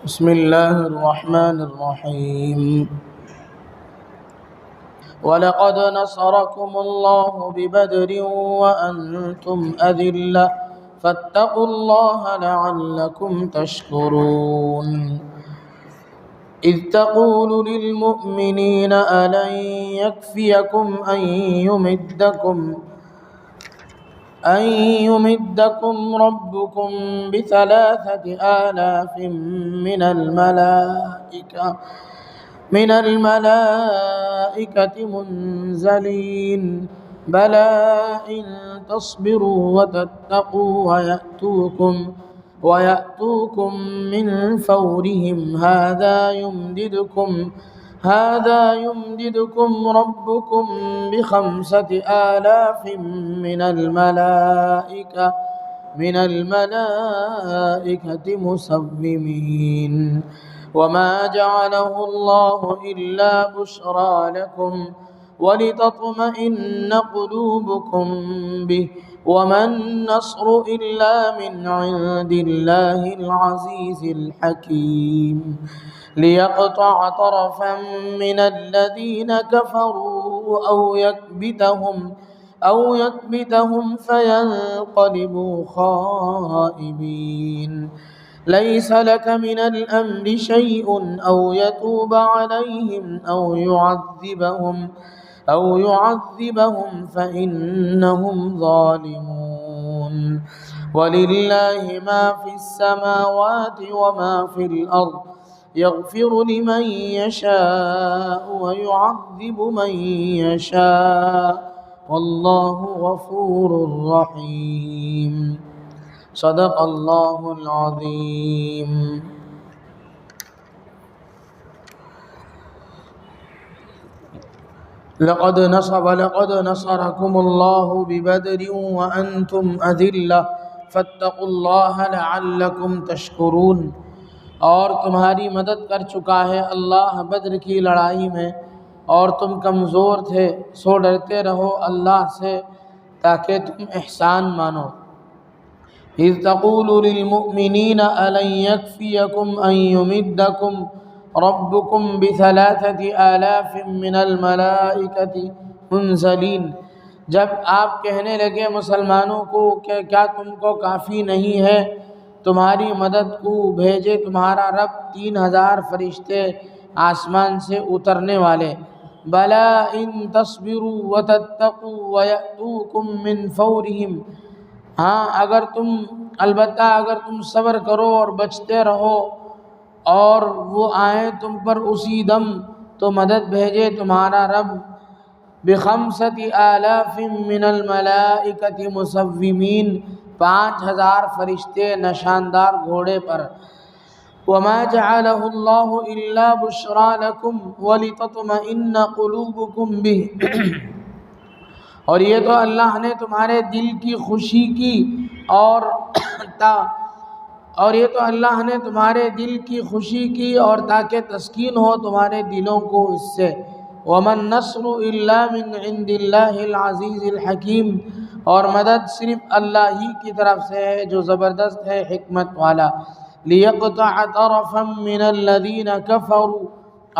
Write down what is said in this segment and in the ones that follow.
بسم الله الرحمن الرحيم. ولقد نصركم الله ببدر وأنتم أذلة فاتقوا الله لعلكم تشكرون. إذ تقول للمؤمنين ألن يكفيكم أن يمدكم ربكم ب3,000 من الملائكة منزلين بلى إن تصبروا وتتقوا ويأتوكم من فورهم هذا يمددكم ربكم ب5,000 من الملائكة مسومين. وما جعله الله إلا بشرى لكم ولتطمئن قلوبكم به وما النصر إلا من عند الله العزيز الحكيم. ليقطع طرفا من الذين كفروا أو يكبتهم فينقلبوا خائبين. ليس لك من الأمر شيء أو يتوب عليهم أو يعذبهم فإنهم ظالمون. ولله ما في السماوات وما في الأرض يغفر لمن يشاء ويعذب من يشاء والله غفور رحيم. صدق اللہ العظیم. لقد نصركم الله ببدر وأنتم أذلة فاتقوا الله لعلكم تشكرون. اور تمہاری مدد کر چکا ہے اللہ بدر کی لڑائی میں اور تم کمزور تھے، سو ڈرتے رہو اللہ سے تاکہ تم احسان مانو. اذ تقول للمؤمنین ألن يكفيكم أن يمدكم ربكم ب3,000 من الملائكة منزلین. جب آپ کہنے لگے مسلمانوں کو کہ کیا تم کو کافی نہیں ہے تمہاری مدد کو بھیجے تمہارا رب 3,000 فرشتے آسمان سے اترنے والے. بلا ان تصبروا وتتقوا ويأتوكم من فورهم. ہاں البتہ اگر تم صبر کرو اور بچتے رہو اور وہ آئیں تم پر اسی دم تو مدد بھیجے تمہارا رب ب5,000 من الملائکۃ مسومین 5,000 فرشتے نشاندار گھوڑے پر. وما جعله الله الا بشرى لكم ولتطمئن قلوبكم به. اور یہ تو اللہ نے تمہارے دل کی خوشی کی اور تاکہ تسکین ہو تمہارے دلوں کو اس سے. وَمَا النَّصْرُ إِلَّا مِنْ عِنْدِ اللَّهِ الْعَزِيزِ الْحَكِيمِ. اور مدد صرف اللہ ہی کی طرف سے ہے جو زبردست ہے حکمت والا. لِيَقْطَعَ طَرَفًا مِنَ الَّذِينَ كَفَرُوا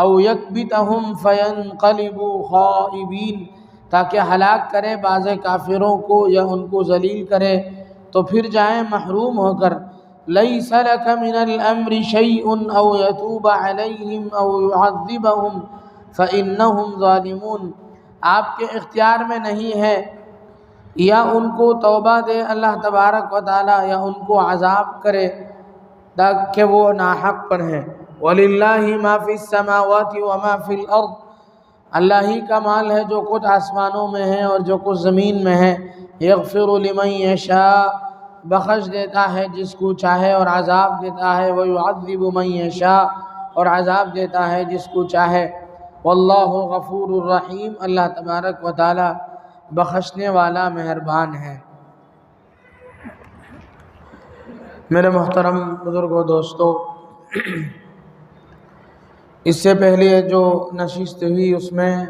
أَوْ يَكْبِتَهُمْ فَيَنْقَلِبُوا خَائِبِينَ. تاکہ ہلاک کرے بعض کافروں کو یا ان کو ذلیل کرے تو پھر جائیں محروم ہو کر. لَيْسَ لَكَ مِنَ الْأَمْرِ شَيْءٌ أَوْ يَتُوبَ عَلَيْهِمْ أَوْ يُعَذِّبَهُمْ فَإِنَّهُمْ ظَالِمُونَ. آپ کے اختیار میں نہیں ہے یا ان کو توبہ دے اللہ تبارک و تعالی یا ان کو عذاب کرے تاکہ وہ ناحق پر ہیں. وَلِلَّهِ مَا فِي السَّمَاوَاتِ وَمَا فِي الْأَرْضِ. اللہ ہی کا مال ہے جو کچھ آسمانوں میں ہے اور جو کچھ زمین میں ہے. یغفر لمن یشاء. بخش دیتا ہے جس کو چاہے اور عذاب دیتا ہے. ویعذب من یشاء. اور عذاب دیتا ہے جس کو چاہے. واللہ غفور الرحیم. اللہ تبارک و تعالی بخشنے والا مہربان ہے. میرے محترم بزرگوں دوستو، اس سے پہلے جو نشست ہوئی اس میں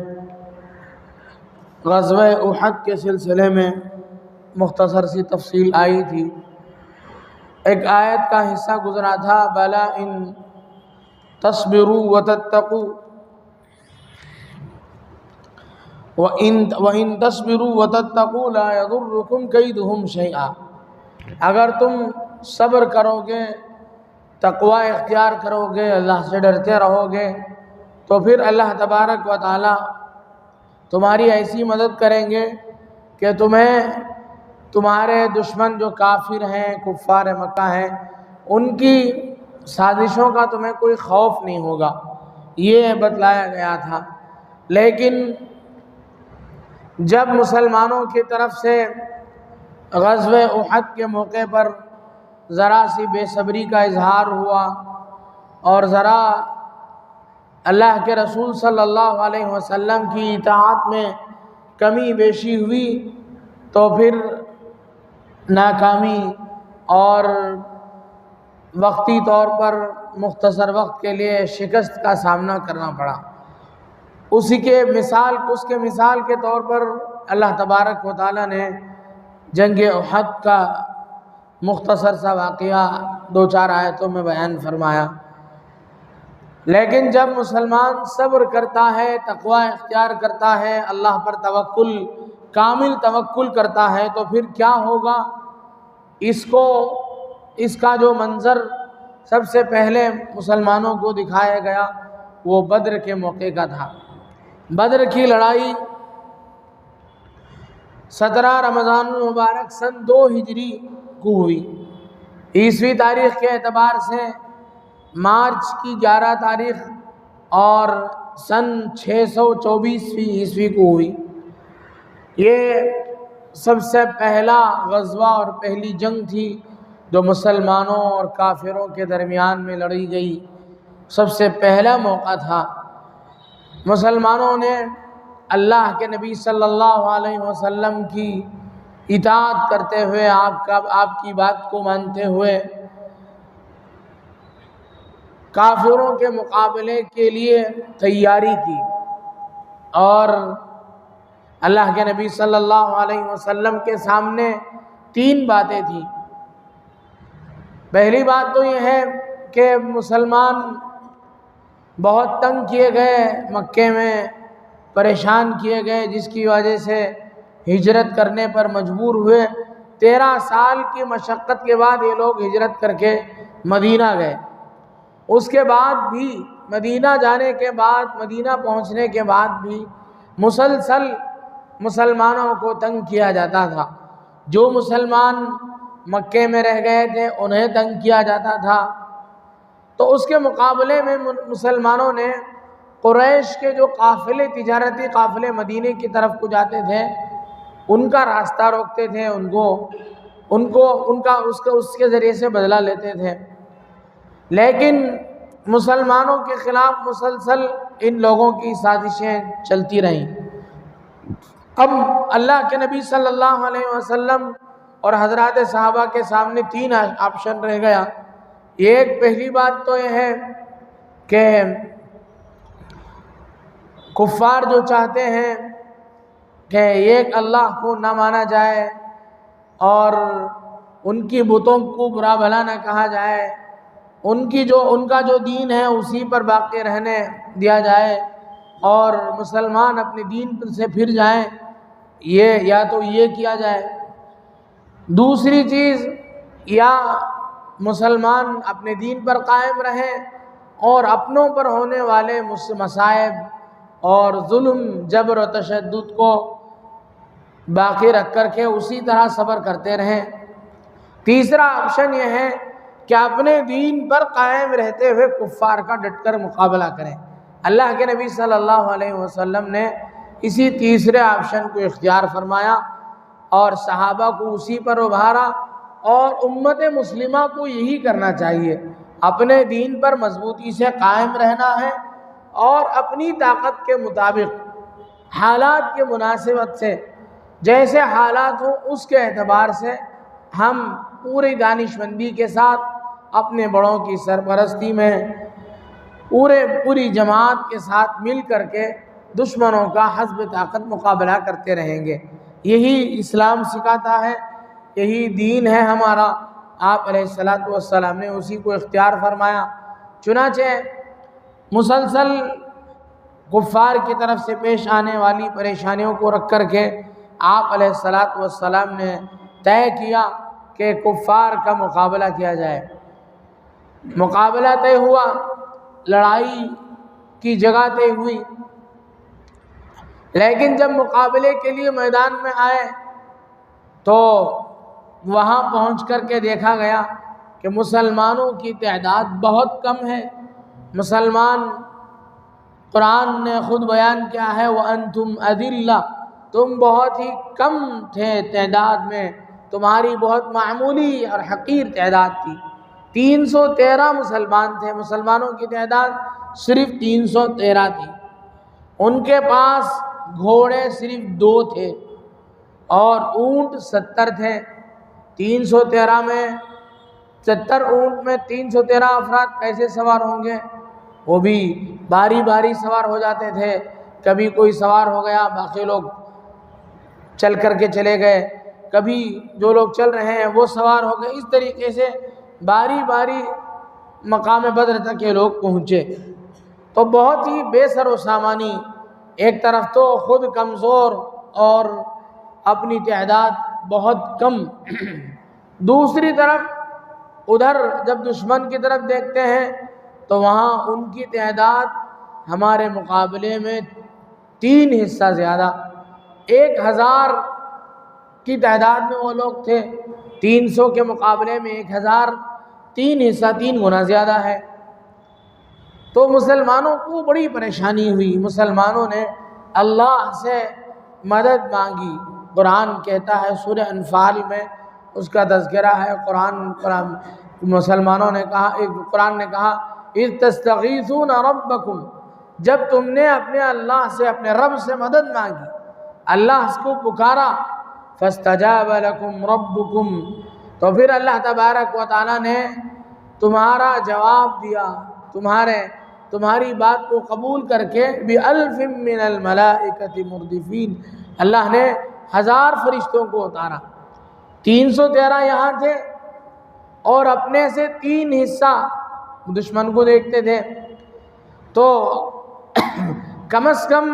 غزوہ احد کے سلسلے میں مختصر سی تفصیل آئی تھی. ایک آیت کا حصہ گزرا تھا، بلا ان تصبروا وتتقوا وَإِن تَصْبِرُوا وَتَتَّقُوا لَا يَضُرُّكُمْ كَيْدُهُمْ شَيْئًا، اگر تم صبر کرو گے، تقوی اختیار کرو گے، اللہ سے ڈرتے رہو گے، تو پھر اللہ تبارک و تعالی تمہاری ایسی مدد کریں گے کہ تمہارے دشمن جو کافر ہیں، کفار مکہ ہیں، ان کی سازشوں کا تمہیں کوئی خوف نہیں ہوگا، یہ بتلایا گیا تھا۔ لیکن جب مسلمانوں کی طرف سے غزوہ احد کے موقع پر ذرا سی بے صبری کا اظہار ہوا اور ذرا اللہ کے رسول صلی اللہ علیہ وسلم کی اطاعت میں کمی بیشی ہوئی، تو پھر ناکامی اور وقتی طور پر مختصر وقت کے لیے شکست کا سامنا کرنا پڑا۔ اس کے مثال کے طور پر اللہ تبارک و تعالیٰ نے جنگ احد کا مختصر سا واقعہ 2-4 آیتوں میں بیان فرمایا۔ لیکن جب مسلمان صبر کرتا ہے، تقوی اختیار کرتا ہے، اللہ پر کامل توکل کرتا ہے، تو پھر کیا ہوگا؟ اس کا جو منظر سب سے پہلے مسلمانوں کو دکھایا گیا وہ بدر کے موقع کا تھا۔ بدر کی لڑائی 17 رمضان المبارک سن 2 ہجری کو ہوئی۔ عیسوی تاریخ کے اعتبار سے مارچ کی 11 تاریخ اور سن 624 عیسوی کو ہوئی۔ یہ سب سے پہلا غزوہ اور پہلی جنگ تھی جو مسلمانوں اور کافروں کے درمیان میں لڑی گئی، سب سے پہلا موقع تھا۔ مسلمانوں نے اللہ کے نبی صلی اللہ علیہ وسلم کی اطاعت کرتے ہوئے، آپ کی بات کو مانتے ہوئے، کافروں کے مقابلے کے لیے تیاری کی، اور اللہ کے نبی صلی اللہ علیہ وسلم کے سامنے 3 باتیں تھیں۔ پہلی بات تو یہ ہے کہ مسلمان بہت تنگ کیے گئے، مکے میں پریشان کیے گئے، جس کی وجہ سے ہجرت کرنے پر مجبور ہوئے۔ 13 سال کی مشقت کے بعد یہ لوگ ہجرت کر کے مدینہ گئے۔ اس کے بعد بھی مدینہ جانے کے بعد، مدینہ پہنچنے کے بعد بھی مسلسل مسلمانوں کو تنگ کیا جاتا تھا۔ جو مسلمان مکے میں رہ گئے تھے انہیں تنگ کیا جاتا تھا۔ تو اس کے مقابلے میں مسلمانوں نے قریش کے جو قافلے، تجارتی قافلے مدینے کی طرف کو جاتے تھے، ان کا راستہ روکتے تھے، اس کے ذریعے سے بدلہ لیتے تھے۔ لیکن مسلمانوں کے خلاف مسلسل ان لوگوں کی سازشیں چلتی رہیں۔ اب اللہ کے نبی صلی اللہ علیہ وسلم اور حضرات صحابہ کے سامنے 3 آپشن رہ گیا۔ ایک پہلی بات تو یہ ہے کہ کفار جو چاہتے ہیں کہ ایک اللہ کو نہ مانا جائے اور ان کی بتوں کو برا بھلا نہ کہا جائے، ان کا جو دین ہے اسی پر باقی رہنے دیا جائے، اور مسلمان اپنے دین سے پھر جائیں، یا تو یہ کیا جائے۔ دوسری چیز، یا مسلمان اپنے دین پر قائم رہیں اور اپنوں پر ہونے والے مصائب اور ظلم، جبر و تشدد کو باقی رکھ کر کے اسی طرح صبر کرتے رہیں۔ تیسرا آپشن یہ ہے کہ اپنے دین پر قائم رہتے ہوئے کفار کا ڈٹ کر مقابلہ کریں۔ اللہ کے نبی صلی اللہ علیہ وسلم نے اسی تیسرے آپشن کو اختیار فرمایا اور صحابہ کو اسی پر ابھارا، اور امت مسلمہ کو یہی کرنا چاہیے، اپنے دین پر مضبوطی سے قائم رہنا ہے، اور اپنی طاقت کے مطابق، حالات کے مناسبت سے، جیسے حالات ہوں اس کے اعتبار سے ہم پوری دانشمندی کے ساتھ اپنے بڑوں کی سرپرستی میں پوری جماعت کے ساتھ مل کر کے دشمنوں کا حسب طاقت مقابلہ کرتے رہیں گے۔ یہی اسلام سکھاتا ہے، یہی دین ہے ہمارا۔ آپ علیہ الصلوۃ والسلام نے اسی کو اختیار فرمایا۔ چنانچہ مسلسل کفار کی طرف سے پیش آنے والی پریشانیوں کو رکھ کر کے آپ علیہ الصلاۃ والسلام نے طے کیا کہ کفار کا مقابلہ کیا جائے۔ مقابلہ طے ہوا، لڑائی کی جگہ طے ہوئی، لیکن جب مقابلے کے لیے میدان میں آئے تو وہاں پہنچ کر کے دیکھا گیا کہ مسلمانوں کی تعداد بہت کم ہے۔ مسلمان، قرآن نے خود بیان کیا ہے وَأَنْتُمْ أَذِلَّةٌ، تم بہت ہی کم تھے تعداد میں، تمہاری بہت معمولی اور حقیر تعداد تھی۔ 313 مسلمان تھے، مسلمانوں کی تعداد صرف 313 تھی۔ ان کے پاس گھوڑے صرف 2 تھے اور اونٹ 70 تھے۔ 313 میں 70 اونٹ میں 313 افراد کیسے سوار ہوں گے؟ وہ بھی باری باری سوار ہو جاتے تھے، کبھی کوئی سوار ہو گیا باقی لوگ چل کر کے چلے گئے، کبھی جو لوگ چل رہے ہیں وہ سوار ہو گئے، اس طریقے سے باری باری مقام بدر تک یہ لوگ پہنچے۔ تو بہت ہی بے سر و سامانی، ایک طرف تو خود کمزور اور اپنی تعداد بہت کم، دوسری طرف ادھر جب دشمن کی طرف دیکھتے ہیں تو وہاں ان کی تعداد ہمارے مقابلے میں 3 حصہ زیادہ، 1000 کی تعداد میں وہ لوگ تھے، 300 کے مقابلے میں 1000، 3 حصہ، 3 گنا زیادہ ہے۔ تو مسلمانوں کو بڑی پریشانی ہوئی، مسلمانوں نے اللہ سے مدد مانگی۔ قرآن کہتا ہے سورہ انفال میں اس کا تذکرہ ہے، قرآن مسلمانوں نے کہا، قرآن نے کہا اذ تستغیثون ربکم، جب تم نے اپنے اللہ سے، اپنے رب سے مدد مانگی، اللہ اس کو پکارا، فاستجاب لکم ربکم، تو پھر اللہ تبارک و تعالیٰ نے تمہارا جواب دیا، تمہاری بات کو قبول کر کے بِأَلْفٍ مِّنَ الْمَلَائِكَةِ مُرْدِفِينَ، اللہ نے 1000 فرشتوں کو اتارا۔ 313 یہاں تھے اور اپنے سے 3 حصہ دشمن کو دیکھتے تھے، تو کم از کم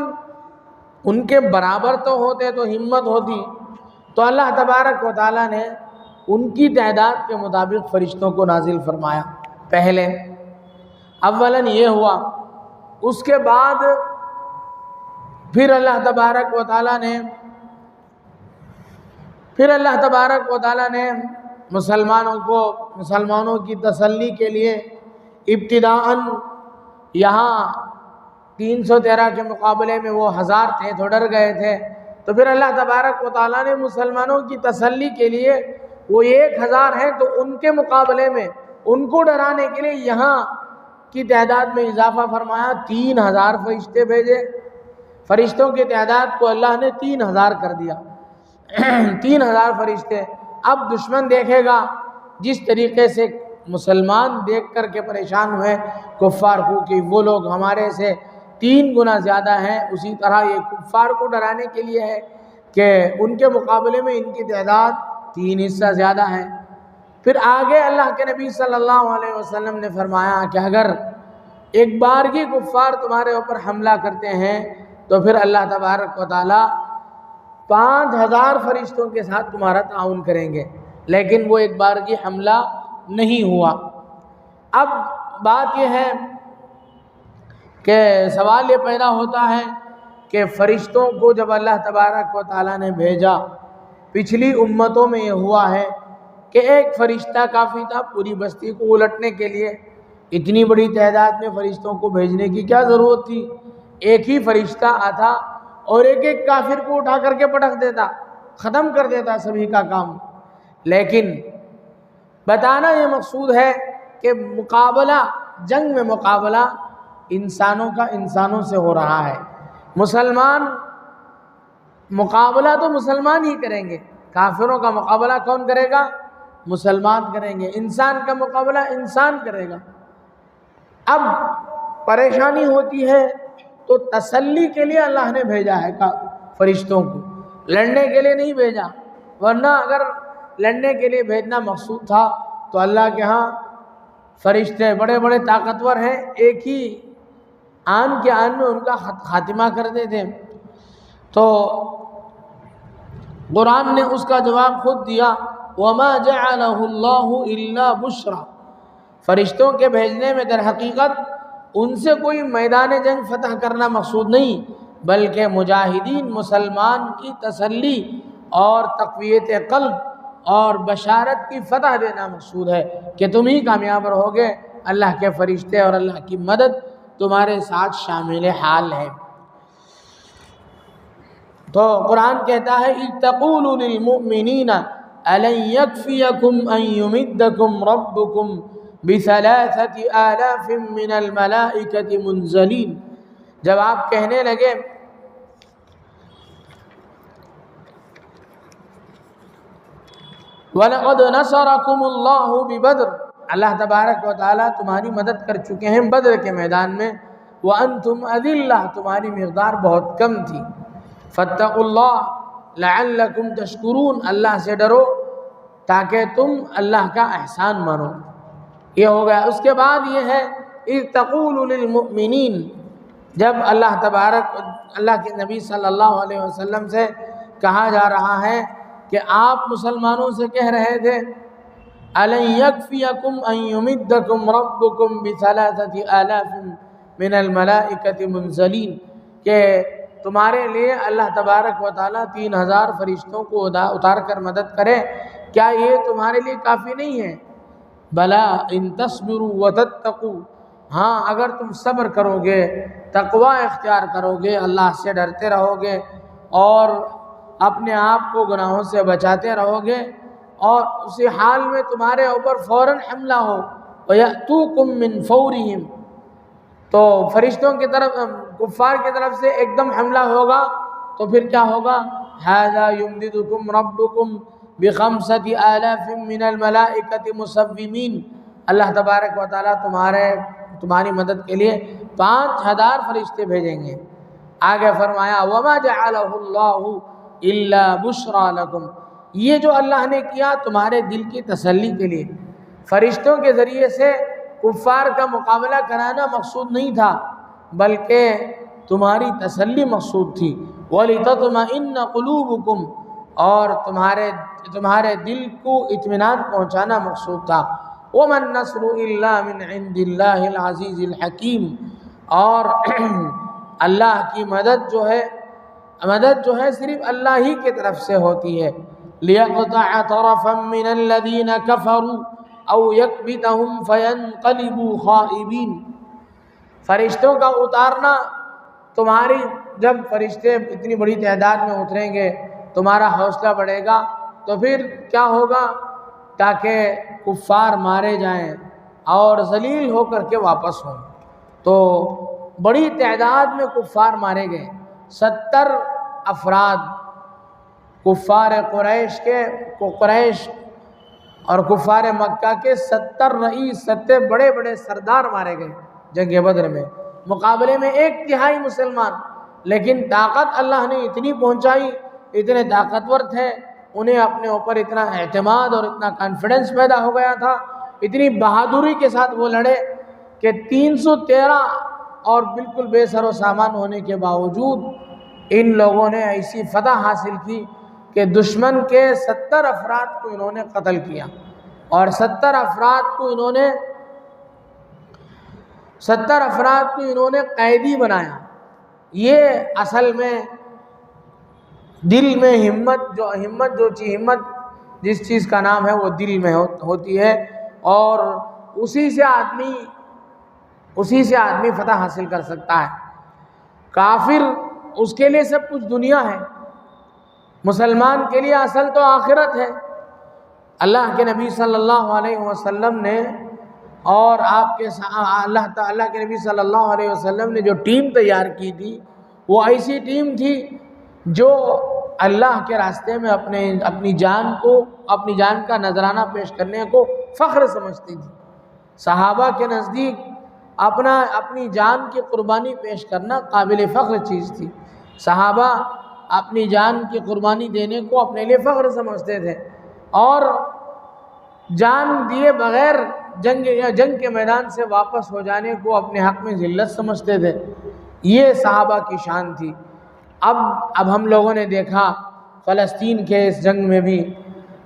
ان کے برابر تو ہوتے تو ہمت ہوتی، تو اللہ تبارک و تعالیٰ نے ان کی تعداد کے مطابق فرشتوں کو نازل فرمایا۔ پہلے اولاً یہ ہوا، اس کے بعد پھر اللہ تبارک و تعالیٰ نے مسلمانوں کی تسلی کے لیے ابتداءً یہاں 313 کے مقابلے میں وہ 1000 تھے تو ڈر گئے تھے، تو پھر اللہ تبارک و تعالیٰ نے مسلمانوں کی تسلی کے لیے وہ 1000 ہیں تو ان کے مقابلے میں ان کو ڈرانے کے لیے یہاں کی تعداد میں اضافہ فرمایا، 3000 فرشتے بھیجے۔ فرشتوں کی تعداد کو اللہ نے 3000 کر دیا، 3000 فرشتے۔ اب دشمن دیکھے گا جس طریقے سے مسلمان دیکھ کر کے پریشان ہوئے کفار کو کہ وہ لوگ ہمارے سے 3 گنا زیادہ ہیں، اسی طرح یہ کفار کو ڈرانے کے لیے ہے کہ ان کے مقابلے میں ان کی تعداد 3 حصہ زیادہ ہے۔ پھر آگے اللہ کے نبی صلی اللہ علیہ وسلم نے فرمایا کہ اگر ایک بارگی کفار تمہارے اوپر حملہ کرتے ہیں تو پھر اللہ تبارک و تعالیٰ 5000 فرشتوں کے ساتھ تمہارا تعاون کریں گے، لیکن وہ ایک بارگی حملہ نہیں ہوا۔ اب بات یہ ہے کہ سوال یہ پیدا ہوتا ہے کہ فرشتوں کو جب اللہ تبارک و تعالیٰ نے بھیجا، پچھلی امتوں میں یہ ہوا ہے کہ ایک فرشتہ کافی تھا پوری بستی کو الٹنے کے لیے، اتنی بڑی تعداد میں فرشتوں کو بھیجنے کی کیا ضرورت تھی؟ ایک ہی فرشتہ آتا اور ایک کافر کو اٹھا کر کے پٹک دیتا، ختم کر دیتا سبھی کا کام۔ لیکن بتانا یہ مقصود ہے کہ جنگ میں مقابلہ انسانوں کا انسانوں سے ہو رہا ہے۔ مقابلہ تو مسلمان ہی کریں گے، کافروں کا مقابلہ کون کرے گا؟ مسلمان کریں گے۔ انسان کا مقابلہ انسان کرے گا۔ اب پریشانی ہوتی ہے تو تسلی کے لیے اللہ نے بھیجا ہے فرشتوں کو، لڑنے کے لیے نہیں بھیجا، ورنہ اگر لڑنے کے لیے بھیجنا مقصود تھا تو اللہ کے ہاں فرشتے بڑے بڑے طاقتور ہیں، ایک ہی آن کے آن میں ان کا خاتمہ کرتے تھے۔ تو قرآن نے اس کا جواب خود دیا، وَمَا جَعَلَهُ اللَّهُ إِلَّا بُشْرًا، فرشتوں کے بھیجنے میں در حقیقت ان سے کوئی میدان جنگ فتح کرنا مقصود نہیں، بلکہ مجاہدین مسلمان کی تسلی اور تقویت قلب اور بشارت کی فتح دینا مقصود ہے کہ تم ہی کامیاب رہو گے، اللہ کے فرشتے اور اللہ کی مدد تمہارے ساتھ شامل حال ہے۔ تو قرآن کہتا ہے اِذْ تَقُولُ لِلْمُؤْمِنِينَ أَلَنْ يَكْفِيَكُمْ أَنْ يُمِدَّكُمْ رَبُّكُمْ بِثَلَاثَةِ آلَافٍ مِّنَ الْمَلَائِكَةِ مُنْزَلِينَ، جب آپ کہنے لگے وَلَقَدْ نَصَرَكُمُ اللَّهُ بِبَدْرٍ، اللہ تبارک و تعالیٰ تمہاری مدد کر چکے ہیں بدر کے میدان میں، وَأَنْتُمْ أَذِلَّةٌ، تمہاری مقدار بہت کم تھی، فَاتَّقُوا اللَّهَ لَعَلَّكُمْ تَشْكُرُونَ، اللہ سے ڈرو تاکہ تم اللہ کا احسان مانو۔ یہ ہو گیا۔ اس کے بعد یہ ہے اِذْ تَقُولُ لِلْمُؤْمِنِينَ، جب اللہ کے نبی صلی اللہ علیہ وسلم سے کہا جا رہا ہے کہ آپ مسلمانوں سے کہہ رہے تھے أَلَنْ يَكْفِيَكُمْ أَنْ يُمِدَّكُمْ رَبُّكُمْ بِثَلَاثَةِ آلَافٍ مِّنَ الْمَلَائِكَةِ مُنْزَلِينَ، کہ تمہارے لیے اللہ تبارک و تعالیٰ 3000 فرشتوں کو اتار کر مدد کرے، کیا یہ تمہارے لیے کافی نہیں ہے؟ بلا ان تصبروا وتتقوا، ہاں اگر تم صبر کرو گے، تقوی اختیار کرو گے، اللہ سے ڈرتے رہو گے اور اپنے آپ کو گناہوں سے بچاتے رہو گے، اور اسی حال میں تمہارے اوپر فوراً حملہ ہو، وَيَأْتُوكُم مِّن فَوْرِهِمْ، تو فرشتوں کی طرف، کفار کی طرف سے ایک دم حملہ ہوگا، تو پھر کیا ہوگا؟ هَذَا يُمْدِدُكُمْ رَبُّكُمْ بِخَمْسَةِ آلَافٍ مِّنَ الْمَلَائِكَةِ مُصَوِّمِينَ، اللہ تبارک و تعالیٰ تمہاری مدد کے لیے 5000 فرشتے بھیجیں گے۔ آگے فرمایا وَمَا جَعَلَهُ اللَّهُ إِلَّا بُشْرَىٰ لَكُمْ، یہ جو اللہ نے کیا تمہارے دل کی تسلی کے لیے، فرشتوں کے ذریعے سے کفار کا مقابلہ کرانا مقصود نہیں تھا، بلکہ تمہاری تسلی مقصود تھی، وَلِتَطْمَئِنَّ قُلُوبُكُمْ، اور تمہارے دل کو اطمینان پہنچانا مقصود تھا، وَمَا النَّصْرُ إِلَّا مِنْ عِنْدِ اللَّهِ الْعَزِيزِ الْحَكِيمِ، اور اللہ کی مدد جو ہے صرف اللہ ہی کی طرف سے ہوتی ہے، لِيَقْطَعَ طَرَفًا مِّنَ الَّذِينَ كَفَرُوا أَوْ يَكْبِتَهُمْ فَيَنْقَلِبُوا خَائِبِينَ، فرشتوں کا اتارنا تمہاری، جب فرشتے اتنی بڑی تعداد میں اتریں گے تمہارا حوصلہ بڑھے گا، تو پھر کیا ہوگا؟ تاکہ کفار مارے جائیں اور ذلیل ہو کر کے واپس ہوں۔ تو بڑی تعداد میں کفار مارے گئے، 70 افراد کفار قریش اور کفار مکہ کے 70 رئیس، 70 بڑے بڑے سردار مارے گئے جنگ بدر میں، مقابلے میں 1/3 مسلمان، لیکن طاقت اللہ نے اتنی پہنچائی، اتنے طاقتور تھے، انہیں اپنے اوپر اتنا اعتماد اور اتنا کانفیڈنس پیدا ہو گیا تھا، اتنی بہادری کے ساتھ وہ لڑے کہ 313 اور بالکل بے سر و سامان ہونے کے باوجود ان لوگوں نے ایسی فتح حاصل کی کہ دشمن کے 70 افراد کو انہوں نے قتل کیا، اور 70 افراد کو انہوں نے قیدی بنایا۔ یہ اصل میں دل میں ہمت جس چیز کا نام ہے وہ دل میں ہوتی ہے، اور اسی سے آدمی فتح حاصل کر سکتا ہے۔ کافر اس کے لیے سب کچھ دنیا ہے، مسلمان کے لیے اصل تو آخرت ہے۔ اللہ کے نبی صلی اللہ علیہ وسلم نے اور اللہ کے نبی صلی اللہ علیہ وسلم نے جو ٹیم تیار کی تھی، وہ ایسی ٹیم تھی جو اللہ کے راستے میں اپنی جان کا نذرانہ پیش کرنے کو فخر سمجھتی تھی۔ صحابہ کے نزدیک اپنی جان کی قربانی پیش کرنا قابل فخر چیز تھی، صحابہ اپنی جان کی قربانی دینے کو اپنے لیے فخر سمجھتے تھے، اور جان دیے بغیر جنگ کے میدان سے واپس ہو جانے کو اپنے حق میں ذلت سمجھتے تھے. یہ صحابہ کی شان تھی. اب ہم لوگوں نے دیکھا فلسطین کے اس جنگ میں بھی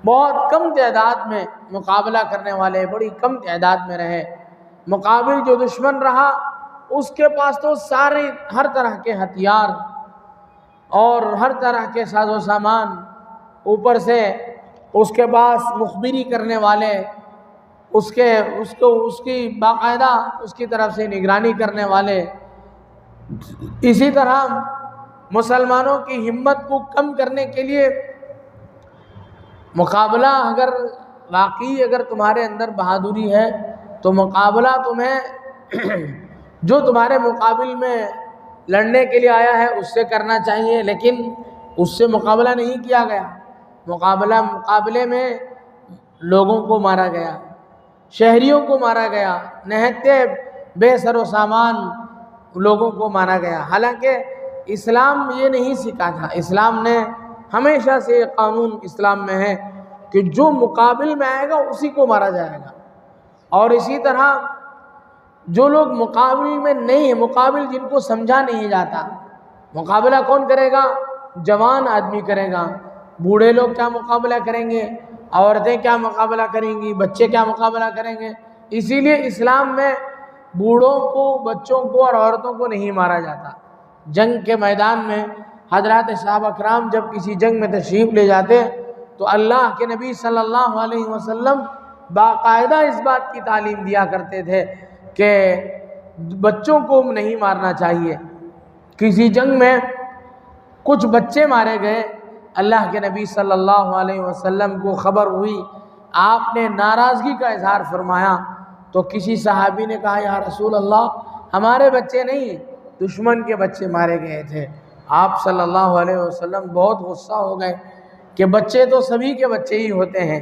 بہت کم تعداد میں مقابلہ کرنے والے بڑی کم تعداد میں رہے. مقابل جو دشمن رہا اس کے پاس تو سارے ہر طرح کے ہتھیار اور ہر طرح کے ساز و سامان، اوپر سے اس کے پاس مخبری کرنے والے، اس کی باقاعدہ اس کی طرف سے نگرانی کرنے والے. اسی طرح مسلمانوں کی ہمت کو کم کرنے کے لیے مقابلہ اگر تمہارے اندر بہادری ہے تو مقابلہ تمہیں جو تمہارے مقابل میں لڑنے کے لیے آیا ہے اس سے کرنا چاہیے، لیکن اس سے مقابلہ نہیں کیا گیا. مقابلے میں لوگوں کو مارا گیا، شہریوں کو مارا گیا، نہتے بے سر و سامان لوگوں کو مارا گیا. حالانکہ اسلام یہ نہیں سکھا تھا. اسلام نے ہمیشہ سے یہ قانون اسلام میں ہے کہ جو مقابل میں آئے گا اسی کو مارا جائے گا. اور اسی طرح جو لوگ مقابل میں نہیں ہیں، مقابل جن کو سمجھا نہیں جاتا، مقابلہ کون کرے گا؟ جوان آدمی کرے گا. بوڑھے لوگ کیا مقابلہ کریں گے؟ عورتیں کیا مقابلہ کریں گی؟ بچے کیا مقابلہ کریں گے؟ اسی لیے اسلام میں بوڑھوں کو، بچوں کو اور عورتوں کو نہیں مارا جاتا. جنگ کے میدان میں حضرات صحابہ کرام جب کسی جنگ میں تشریف لے جاتے تو اللہ کے نبی صلی اللہ علیہ وسلم باقاعدہ اس بات کی تعلیم دیا کرتے تھے کہ بچوں کو نہیں مارنا چاہیے. کسی جنگ میں کچھ بچے مارے گئے، اللہ کے نبی صلی اللہ علیہ وسلم کو خبر ہوئی، آپ نے ناراضگی کا اظہار فرمایا. تو کسی صحابی نے کہا یا رسول اللہ، ہمارے بچے نہیں، دشمن کے بچے مارے گئے تھے. آپ صلی اللہ علیہ وسلم بہت غصہ ہو گئے کہ بچے تو سبھی کے بچے ہی ہوتے ہیں،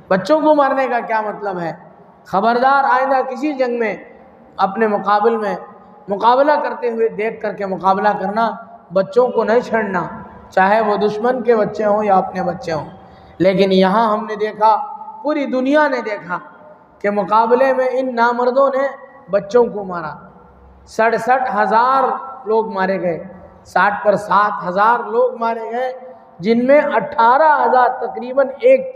بچوں کو مارنے کا کیا مطلب ہے؟ خبردار، آئندہ کسی جنگ میں اپنے مقابل میں مقابلہ کرتے ہوئے دیکھ کر کے مقابلہ کرنا، بچوں کو نہیں چھڑنا، چاہے وہ دشمن کے بچے ہوں یا اپنے بچے ہوں. لیکن یہاں ہم نے دیکھا، پوری دنیا نے دیکھا کہ مقابلے میں ان نامردوں نے بچوں کو مارا. 67,000 لوگ مارے گئے، 60 پر 7,000 لوگ مارے گئے، جن میں 18,000 تقریباً ایک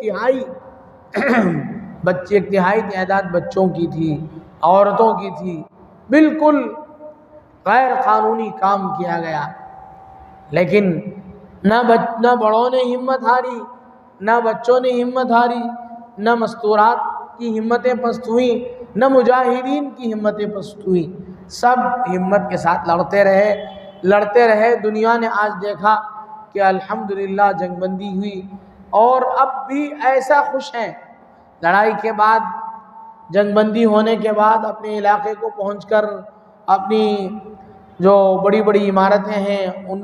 تہائی تعداد بچوں کی تھی، عورتوں کی تھی. بالکل غیر قانونی کام کیا گیا. لیکن نہ بڑوں نے ہمت ہاری، نہ بچوں نے ہمت ہاری، نہ مستورات کی ہمتیں پست ہوئیں، نہ مجاہدین کی ہمتیں پست ہوئیں. سب ہمت کے ساتھ لڑتے رہے. دنیا نے آج دیکھا کہ الحمدللہ جنگ بندی ہوئی، اور اب بھی ایسا خوش ہیں لڑائی کے بعد، جنگ بندی ہونے کے بعد اپنے علاقے کو پہنچ کر اپنی جو بڑی بڑی عمارتیں ہیں ان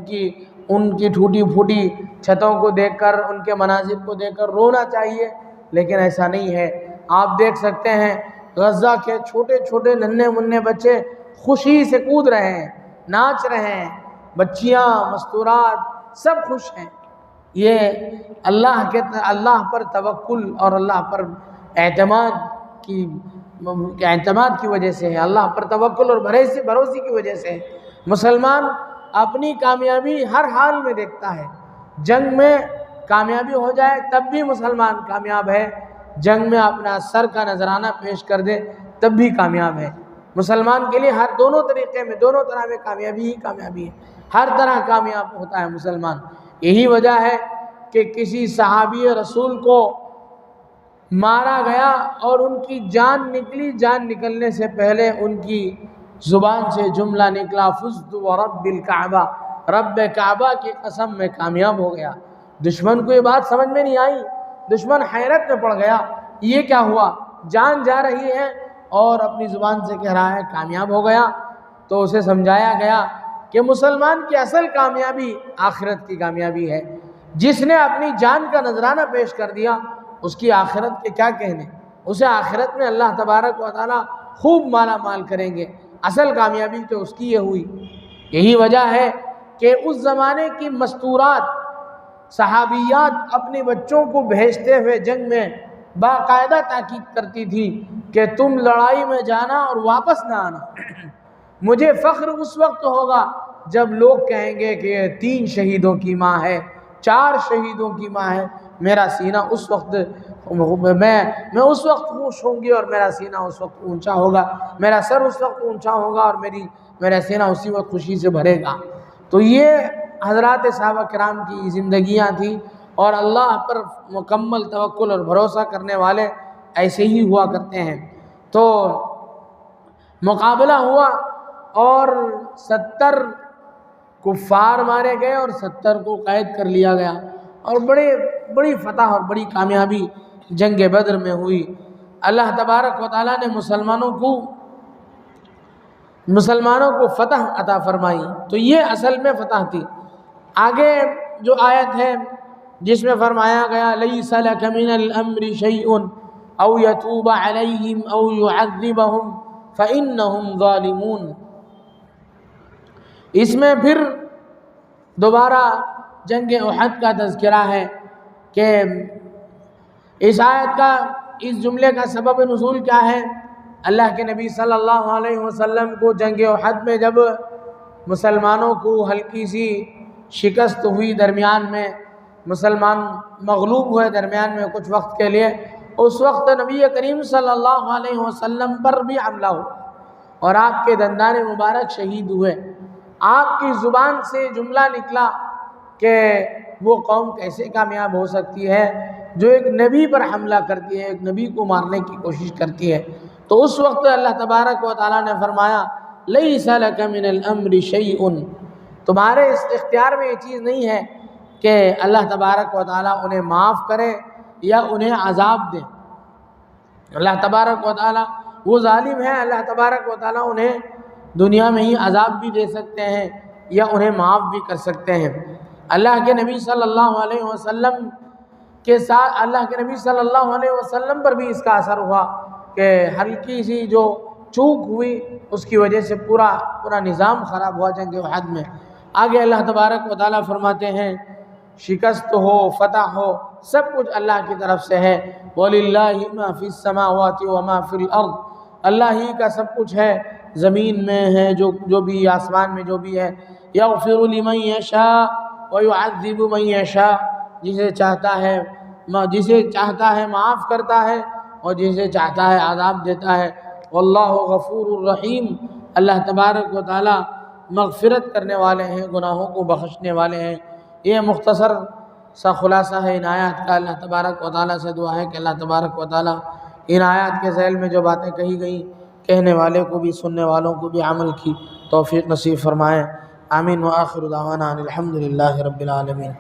کی ٹوٹی پھوٹی چھتوں کو دیکھ کر، ان کے مناظر کو دیکھ کر رونا چاہیے، لیکن ایسا نہیں ہے. آپ دیکھ سکتے ہیں غزہ کے چھوٹے چھوٹے ننھے منھے بچے خوشی سے کود رہے ہیں، ناچ رہے ہیں، بچیاں، مستورات سب خوش ہیں. یہ اللہ پر توکل اور اللہ پر اعتماد کی وجہ سے ہے. اللہ پر توکل اور بھروسے کی وجہ سے مسلمان اپنی کامیابی ہر حال میں دیکھتا ہے. جنگ میں کامیابی ہو جائے تب بھی مسلمان کامیاب ہے، جنگ میں اپنا سر کا نذرانہ پیش کر دے تب بھی کامیاب ہے. مسلمان کے لیے دونوں طرح میں کامیابی ہے. ہر طرح کامیاب ہوتا ہے مسلمان. یہی وجہ ہے کہ کسی صحابی رسول کو مارا گیا اور ان کی جان نکلی. جان نکلنے سے پہلے ان کی زبان سے جملہ نکلا، فزت ورب الکعبہ، رب کعبہ کی قسم میں کامیاب ہو گیا. دشمن کو یہ بات سمجھ میں نہیں آئی، دشمن حیرت میں پڑ گیا، یہ کیا ہوا؟ جان جا رہی ہے اور اپنی زبان سے کہہ رہا ہے کامیاب ہو گیا. تو اسے سمجھایا گیا کہ مسلمان کی اصل کامیابی آخرت کی کامیابی ہے. جس نے اپنی جان کا نذرانہ پیش کر دیا اس کی آخرت کے کیا کہنے، اسے آخرت میں اللہ تبارک و تعالی خوب مالا مال کریں گے. اصل کامیابی تو اس کی یہ ہوئی. یہی وجہ ہے کہ اس زمانے کی مستورات صحابیات اپنے بچوں کو بھیجتے ہوئے جنگ میں باقاعدہ تاکید کرتی تھی کہ تم لڑائی میں جانا اور واپس نہ آنا. مجھے فخر اس وقت ہوگا جب لوگ کہیں گے کہ یہ 3 شہیدوں کی ماں ہے، 4 شہیدوں کی ماں ہے. میرا سینہ اس وقت میں اس وقت خوش ہوں گی اور میرا سینہ اس وقت اونچا ہوگا، میرا سر اس وقت اونچا ہوگا اور میرا سینہ اسی وقت خوشی سے بھرے گا. تو یہ حضرات صحابہ کرام کی زندگیاں تھیں، اور اللہ پر مکمل توکل اور بھروسہ کرنے والے ایسے ہی ہوا کرتے ہیں. تو مقابلہ ہوا اور 70 کفار مارے گئے اور 70 کو قید کر لیا گیا، اور بڑی فتح اور بڑی کامیابی جنگ بدر میں ہوئی. اللہ تبارک و تعالیٰ نے مسلمانوں کو فتح عطا فرمائی. تو یہ اصل میں فتح تھی. آگے جو آیت ہے جس میں فرمایا گیا لیس لک من الامر شیء او یتوب علیہم او یعذبہم فانہم ظالمون، اس میں پھر دوبارہ جنگ احد کا تذکرہ ہے کہ اس آیت کا، اس جملے کا سبب نزول کیا ہے. اللہ کے نبی صلی اللہ علیہ وسلم کو جنگ احد میں جب مسلمانوں کو ہلکی سی شکست ہوئی، درمیان میں مسلمان مغلوب ہوئے درمیان میں کچھ وقت کے لیے، اس وقت نبی کریم صلی اللہ علیہ وسلم پر بھی حملہ ہوا اور آپ کے دندان مبارک شہید ہوئے. آپ کی زبان سے جملہ نکلا کہ وہ قوم کیسے کامیاب ہو سکتی ہے جو ایک نبی پر حملہ کرتی ہے، ایک نبی کو مارنے کی کوشش کرتی ہے. تو اس وقت اللہ تبارک و تعالیٰ نے فرمایا لیس لک من الامر شیء، تمہارے اس اختیار میں یہ چیز نہیں ہے کہ اللہ تبارک و تعالیٰ انہیں معاف کرے یا انہیں عذاب دے. اللہ تبارک و تعالیٰ وہ ظالم ہے، اللہ تبارک و تعالیٰ انہیں دنیا میں ہی عذاب بھی دے سکتے ہیں یا انہیں معاف بھی کر سکتے ہیں. اللہ کے نبی صلی اللہ علیہ وسلم کے ساتھ، اللہ کے نبی صلی اللہ علیہ وسلم پر بھی اس کا اثر ہوا کہ ہلکی سی جو چوک ہوئی اس کی وجہ سے پورا نظام خراب ہوا جنگ احد میں. آگے اللہ تبارک و تعالیٰ فرماتے ہیں شکست ہو، فتح ہو، سب کچھ اللہ کی طرف سے ہے. وَلِلَّهِ مَا فِي السَّمَاوَاتِ وَمَا فِي الْأَرْضِ، اللہ ہی کا سب کچھ ہے، زمین میں ہے جو بھی، آسمان میں جو بھی ہے. يَغْفِرُ لِمَنْ يَشَاءُ وَيُعَذِّبُ مَنْ يَشَاءُ، جسے چاہتا ہے معاف کرتا ہے اور جسے چاہتا ہے عذاب دیتا ہے. واللہ غفور الرحیم، اللہ تبارک و تعالیٰ مغفرت کرنے والے ہیں، گناہوں کو بخشنے والے ہیں. یہ مختصر سا خلاصہ ہے ان آیات کا. اللہ تبارک و تعالیٰ سے دعا ہے کہ اللہ تبارک و تعالیٰ ان آیات کے ذیل میں جو باتیں کہی گئیں، کہنے والے کو بھی سننے والوں کو بھی عمل کی توفیق نصیب فرمائے. آمین. وآخر دعوانا الحمد للہ رب العالمین.